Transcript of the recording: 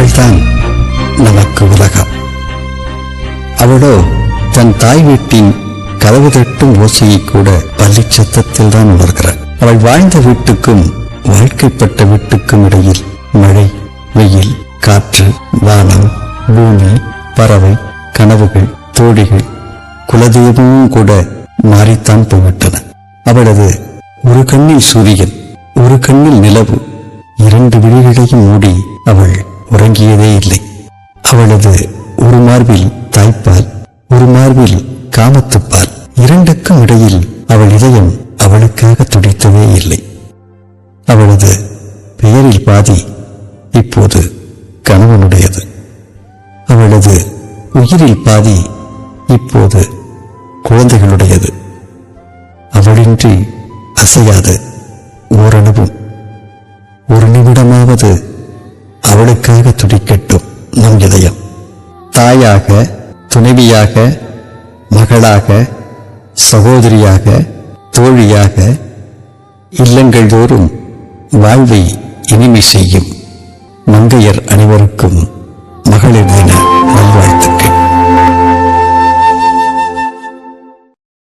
அவள்தான் நமக்கு உலகம். அவளோ தன் தாய் வீட்டின் கதவு தட்டும் ஓசையை கூட பள்ளி சத்தத்தில் தான் உணர்கிறாள். அவள் வாழ்ந்த வீட்டுக்கும் வாழ்க்கைப்பட்ட வீட்டுக்கும் இடையில் மழை, வெயில், காற்று, வானம், பூமி, பறவை, கனவுகள், தோழிகள், குலதெய்வமும் கூட மாறித்தான் போய்விட்டன. அவளது ஒரு கண்ணில் சூரியன், ஒரு கண்ணில் நிலவு, இரண்டு விழிகளையும் மூடி அவள் உறங்கியதே இல்லை. அவளது ஒரு மார்பில் தாய்ப்பால், ஒரு மார்பில் காமத்துப்பால், இரண்டுக்கும் இடையில் அவள் இதயம் அவளுக்காக துடித்ததே இல்லை. அவளது பெயரில் பாதி இப்போது கணவனுடையது. அவளது உயிரில் பாதி இப்போது குழந்தைகளுடையது. அவளின்றி அசையாத ஓரளவும் ஒரு நிமிடமாவது அவளுக்காக துடிக்கட்டும் நம் இதயம். தாயாக, துணைவியாக, மகளாக, சகோதரியாக, தோழியாக, இல்லங்கள் தோறும் வாழ்வை இனிமை செய்யும் மங்கையர் அனைவருக்கும்